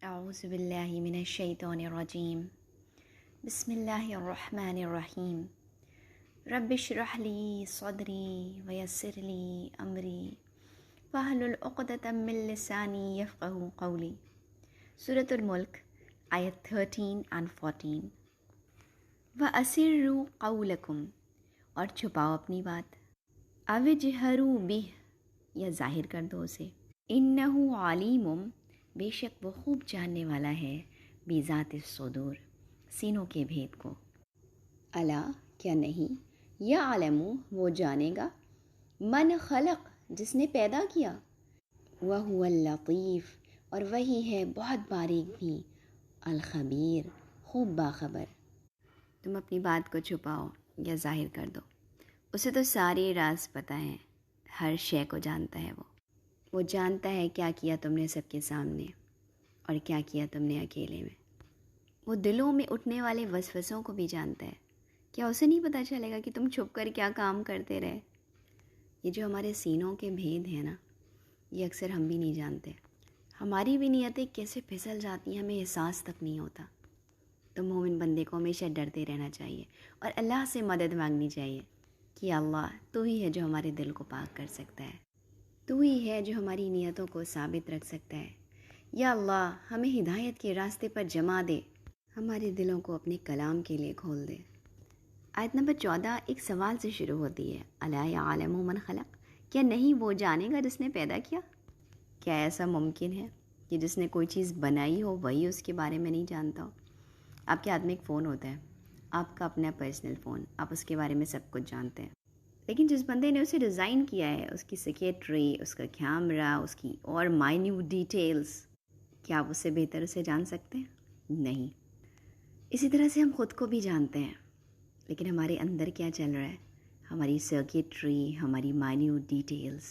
اعوذ باللہ من الشیطان الرجیم بسم اللہ الرحمن الرحیم رب اشرح لی صدری ویسر لی امری واحلل عقدۃ من لسانی یفقہوا قولی۔ سورۃ الملک آیت 13 and 14۔ وَأَسِرُّوا قَوْلَكُمْ، اور چھپاؤ اپنی بات، اَوِ اجْهَرُوا بِهِ، یا ظاہر کر دو اسے، إِنَّهُ عَلِيمٌ، بے شک وہ خوب جاننے والا ہے، بذات الصدور، سینوں کے بھید کو۔ الا، کیا نہیں، یعلم، وہ جانے گا، من خلق، جس نے پیدا کیا، وہو اللطیف، اور وہی ہے بہت باریک بھی، الخبیر، خوب باخبر۔ تم اپنی بات کو چھپاؤ یا ظاہر کر دو، اسے تو سارے راز پتہ ہیں، ہر شے کو جانتا ہے وہ جانتا ہے کیا کیا تم نے سب کے سامنے اور کیا کیا تم نے اکیلے میں۔ وہ دلوں میں اٹھنے والے وسوسوں کو بھی جانتا ہے۔ کیا اسے نہیں پتہ چلے گا کہ تم چھپ کر کیا کام کرتے رہے؟ یہ جو ہمارے سینوں کے بھید ہیں نا، یہ اکثر ہم بھی نہیں جانتے۔ ہماری بھی نیتیں کیسے پھسل جاتی ہیں، ہمیں احساس تک نہیں ہوتا۔ تو مومن بندے کو ہمیشہ ڈرتے رہنا چاہیے اور اللہ سے مدد مانگنی چاہیے کہ اللہ تو ہی ہے جو ہمارے دل کو پاک کر سکتا ہے، تو ہی ہے جو ہماری نیتوں کو ثابت رکھ سکتا ہے۔ یا اللہ ہمیں ہدایت کے راستے پر جما دے، ہمارے دلوں کو اپنے کلام کے لیے کھول دے۔ آیت نمبر 14 ایک سوال سے شروع ہوتی ہے، الا یعلم من خلق، کیا نہیں وہ جانے گا جس نے پیدا کیا؟ کیا ایسا ممکن ہے کہ جس نے کوئی چیز بنائی ہو وہی اس کے بارے میں نہیں جانتا ہو؟ آپ کے ہاتھ میں ایک فون ہوتا ہے، آپ کا اپنا پرسنل فون، آپ اس کے بارے میں سب کچھ جانتے ہیں، لیکن جس بندے نے اسے ڈیزائن کیا ہے، اس کی سیکریٹری، اس کا کیمرہ، اس کی اور مائنیوٹ ڈیٹیلز، کیا آپ اس سے بہتر اسے جان سکتے ہیں؟ نہیں۔ اسی طرح سے ہم خود کو بھی جانتے ہیں، لیکن ہمارے اندر کیا چل رہا ہے، ہماری سرکٹری، ہماری مائنیوٹ ڈیٹیلز،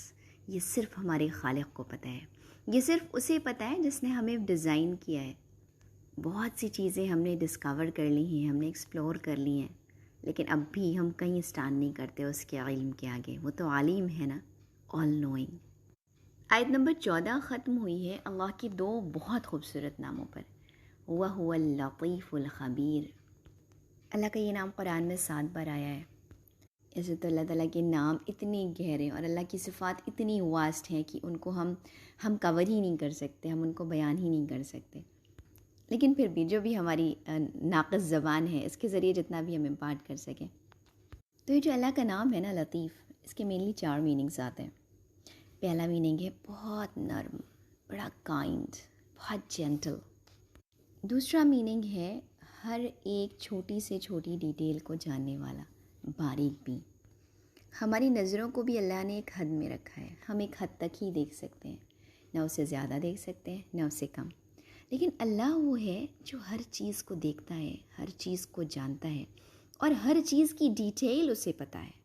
یہ صرف ہمارے خالق کو پتہ ہے، یہ صرف اسے پتہ ہے جس نے ہمیں ڈیزائن کیا ہے۔ بہت سی چیزیں ہم نے ڈسکور کر لی ہیں، ہم نے ایکسپلور کر لی ہیں، لیکن اب بھی ہم کہیں اسٹینڈ نہیں کرتے اس کے علم کے آگے۔ وہ تو عالم ہے نا، آل نوئنگ۔ آیت نمبر 14 ختم ہوئی ہے اللہ کے دو بہت خوبصورت ناموں پر، وَهُوَ اللطیف الخبیر۔ اللہ کا یہ نام قرآن میں 7 بار آیا ہے۔ ایسے تو اللہ تعالیٰ کے نام اتنے گہرے اور اللہ کی صفات اتنی واسٹ ہیں کہ ان کو ہم کور ہی نہیں کر سکتے، ہم ان کو بیان ہی نہیں کر سکتے، لیکن پھر بھی جو بھی ہماری ناقص زبان ہے، اس کے ذریعے جتنا بھی ہم امپارٹ کر سکیں۔ تو یہ جو اللہ کا نام ہے نا لطیف، اس کے مینلی 4 میننگز آتے ہیں۔ پہلا میننگ ہے بہت نرم، بڑا کائنڈ، بہت جینٹل۔ دوسرا میننگ ہے ہر ایک چھوٹی سے چھوٹی ڈیٹیل کو جاننے والا، باریک بھی۔ ہماری نظروں کو بھی اللہ نے ایک حد میں رکھا ہے، ہم ایک حد تک ہی دیکھ سکتے ہیں، نہ اسے زیادہ دیکھ سکتے ہیں نہ اسے کم، لیکن اللہ وہ ہے جو ہر چیز کو دیکھتا ہے، ہر چیز کو جانتا ہے اور ہر چیز کی ڈیٹیل اسے پتہ ہے۔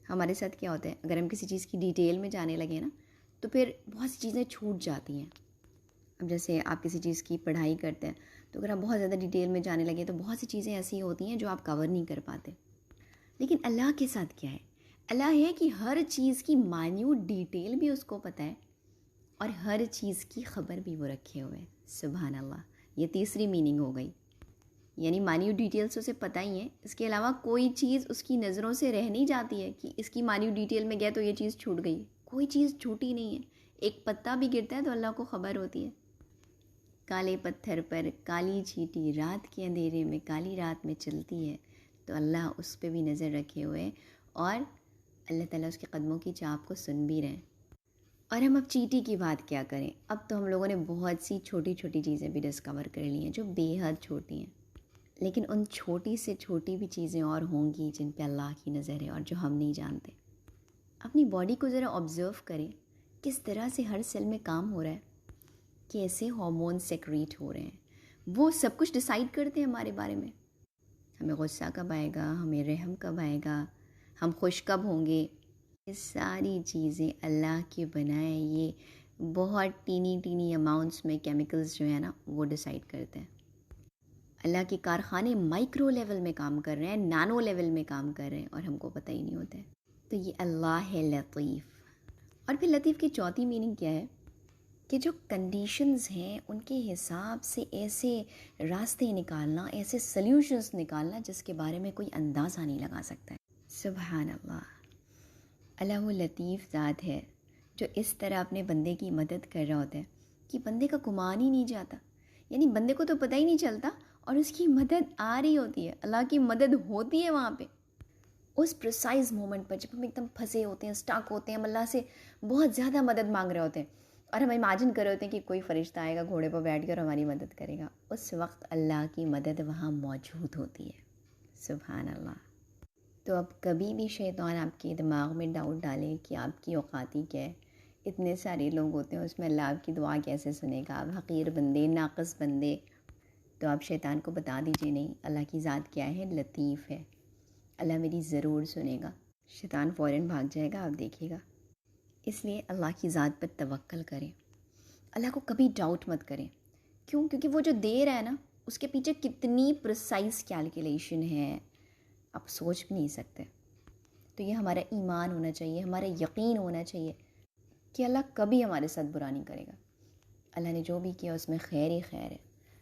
ہمارے ساتھ کیا ہوتا ہے، اگر ہم کسی چیز کی ڈیٹیل میں جانے لگے نا تو پھر بہت سی چیزیں چھوٹ جاتی ہیں۔ اب جیسے آپ کسی چیز کی پڑھائی کرتے ہیں تو اگر آپ بہت زیادہ ڈیٹیل میں جانے لگے تو بہت سی چیزیں ایسی ہوتی ہیں جو آپ کور نہیں کر پاتے، لیکن اللہ کے ساتھ کیا ہے، اللہ ہے کہ ہر چیز کی مائنیوٹ ڈیٹیل بھی اس کو پتہ ہے اور ہر چیز کی خبر بھی وہ رکھے ہوئے ہیں۔ سبحان اللہ، یہ تیسری میننگ ہو گئی، یعنی مائنیوٹ ڈیٹیلز اسے پتہ ہی ہیں، اس کے علاوہ کوئی چیز اس کی نظروں سے رہ نہیں جاتی ہے کہ اس کی مائنیوٹ ڈیٹیل میں گیا تو یہ چیز چھوٹ گئی، کوئی چیز چھوٹی نہیں ہے۔ ایک پتا بھی گرتا ہے تو اللہ کو خبر ہوتی ہے۔ کالے پتھر پر کالی چیٹی رات کے اندھیرے میں کالی رات میں چلتی ہے تو اللہ اس پہ بھی نظر رکھے ہوئے اور اللہ تعالیٰ اس کے قدموں کی چاپ کو سن بھی رہے ہیں۔ اور ہم اب چیٹی کی بات کیا کریں، اب تو ہم لوگوں نے بہت سی چھوٹی چھوٹی چیزیں بھی ڈسکور کر لی ہیں جو بے حد چھوٹی ہیں، لیکن ان چھوٹی سے چھوٹی بھی چیزیں اور ہوں گی جن پہ اللہ کی نظر ہے اور جو ہم نہیں جانتے۔ اپنی باڈی کو ذرا آبزرو کریں، کس طرح سے ہر سیل میں کام ہو رہا ہے، کیسے ہارمون سیکریٹ ہو رہے ہیں، وہ سب کچھ ڈیسائیڈ کرتے ہیں ہمارے بارے میں۔ ہمیں غصہ کب آئے گا، ہمیں رحم کب آئے گا، ہم خوش کب ہوں گے، یہ ساری چیزیں اللہ کے بنائے یہ بہت ٹینی ٹینی اماؤنٹس میں کیمیکلز جو ہیں نا وہ ڈیسائیڈ کرتے ہیں۔ اللہ کے کارخانے مائکرو لیول میں کام کر رہے ہیں، نانو لیول میں کام کر رہے ہیں اور ہم کو پتہ ہی نہیں ہوتا ہے۔ تو یہ اللہ ہے لطیف۔ اور پھر لطیف کی چوتھی میننگ کیا ہے، کہ جو کنڈیشنز ہیں ان کے حساب سے ایسے راستے نکالنا، ایسے سلیوشنز نکالنا جس کے بارے میں کوئی اندازہ نہیں لگا سکتا ہے۔ سبحان اللہ، اللہ وہ لطیف ذات ہے جو اس طرح اپنے بندے کی مدد کر رہا ہوتا ہے کہ بندے کا گمان ہی نہیں جاتا، یعنی بندے کو تو پتہ ہی نہیں چلتا اور اس کی مدد آ رہی ہوتی ہے، اللہ کی مدد ہوتی ہے وہاں پہ اس پریسائز مومنٹ پر، جب ہم ایک دم پھنسے ہوتے ہیں، اسٹاک ہوتے ہیں، ہم اللہ سے بہت زیادہ مدد مانگ رہے ہوتے ہیں اور ہم امیجن کر رہے ہوتے ہیں کہ کوئی فرشتہ آئے گا گھوڑے پر بیٹھ کر ہماری مدد کرے گا، اس وقت اللہ کی مدد وہاں موجود ہوتی ہے۔ سبحان اللہ۔ تو اب کبھی بھی شیطان آپ کے دماغ میں ڈاؤٹ ڈالے کہ آپ کی اوقاتی کیا ہے، اتنے سارے لوگ ہوتے ہیں، اس میں اللہ آپ کی دعا کیسے سنے گا، آپ حقیر بندے، ناقص بندے، تو آپ شیطان کو بتا دیجئے نہیں، اللہ کی ذات کیا ہے، لطیف ہے، اللہ میری ضرور سنے گا۔ شیطان فوراً بھاگ جائے گا، آپ دیکھیے گا۔ اس لیے اللہ کی ذات پر توکل کریں، اللہ کو کبھی ڈاؤٹ مت کریں۔ کیوں؟ کیونکہ وہ جو دے رہا ہے نا، اس کے پیچھے کتنی پریسائز کیلکولیشن ہے، آپ سوچ بھی نہیں سکتے۔ تو یہ ہمارا ایمان ہونا چاہیے، ہمارا یقین ہونا چاہیے کہ اللہ کبھی ہمارے ساتھ برا نہیں کرے گا۔ اللہ نے جو بھی کیا اس میں خیر ہی خیر ہے۔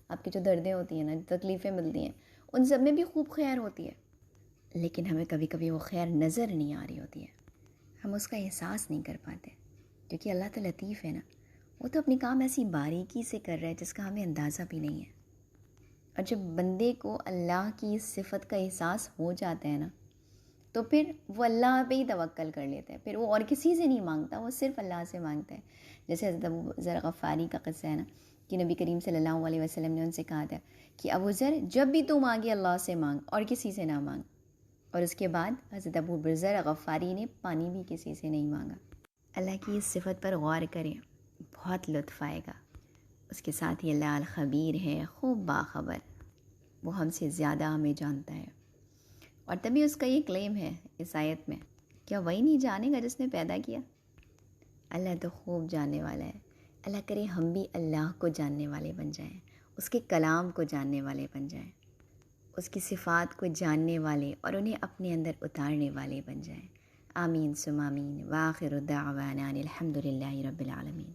آپ کی جو دردیں ہوتی ہیں نا، جو تکلیفیں ملتی ہیں، ان سب میں بھی خوب خیر ہوتی ہے، لیکن ہمیں کبھی کبھی وہ خیر نظر نہیں آ رہی ہوتی ہے، ہم اس کا احساس نہیں کر پاتے، کیونکہ اللہ تو لطیف ہے نا، وہ تو اپنی کام ایسی باریکی سے کر رہا ہے جس کا ہمیں اندازہ بھی نہیں ہے۔ اور جب بندے کو اللہ کی صفت کا احساس ہو جاتا ہے نا، تو پھر وہ اللہ پہ ہی توکل کر لیتا ہے، پھر وہ اور کسی سے نہیں مانگتا، وہ صرف اللہ سے مانگتا ہے۔ جیسے حضرت ابو ذر غفاری کا قصہ ہے نا، کہ نبی کریم صلی اللہ علیہ وسلم نے ان سے کہا تھا کہ ابو ذر، جب بھی تو مانگے اللہ سے مانگ اور کسی سے نہ مانگ، اور اس کے بعد حضرت ابو ذر غفاری نے پانی بھی کسی سے نہیں مانگا۔ اللہ کی اس صفت پر غور کریں، بہت لطف آئے گا۔ اس کے ساتھ ہی اللہ الخبیر ہے، خوب باخبر، وہ ہم سے زیادہ ہمیں جانتا ہے۔ اور تبھی اس کا یہ کلیم ہے اس آیت میں، کیا وہی نہیں جانے گا جس نے پیدا کیا؟ اللہ تو خوب جاننے والا ہے۔ اللہ کرے ہم بھی اللہ کو جاننے والے بن جائیں، اس کے کلام کو جاننے والے بن جائیں، اس کی صفات کو جاننے والے اور انہیں اپنے اندر اتارنے والے بن جائیں۔ آمین ثم آمین، وآخر دعوانا ان الحمد للہ رب العالمین۔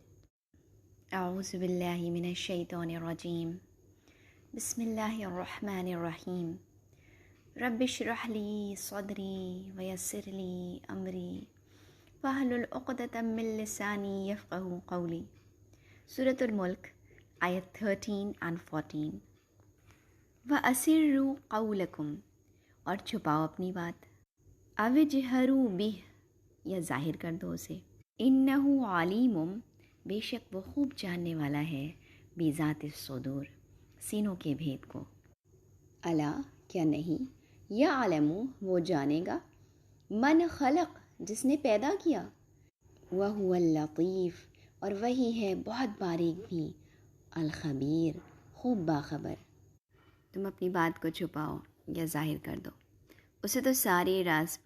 اعوذ باللہ من الشیطان الرجیم، بسم اللہ الرحمن الرحیم۔ رب اشرح لی صدری ویسر لی امری واحلل عقدۃ من لسانی یفقہوا قولی۔ سورۃ الملک آیت 13 and 14۔ وَأَسِرُّوا قَوْلَكُمْ، اور چھپاؤ اپنی بات، اَوِ اجْهَرُوا بِهِ، یا ظاہر کر دو اسے، إِنَّهُ عَلِيمٌ، بے شک وہ خوب جاننے والا ہے، بِذَاتِ الصُّدُورِ، سینوں کے بھید کو۔ الا، کیا نہیں، یعلم، وہ جانے گا، من خلق، جس نے پیدا کیا، وَهُوَ اللطیف، اور وہی ہے بہت باریک بھی، الخبیر، خوب باخبر۔ تم اپنی بات کو چھپاؤ یا ظاہر کر دو، اسے تو سارے راز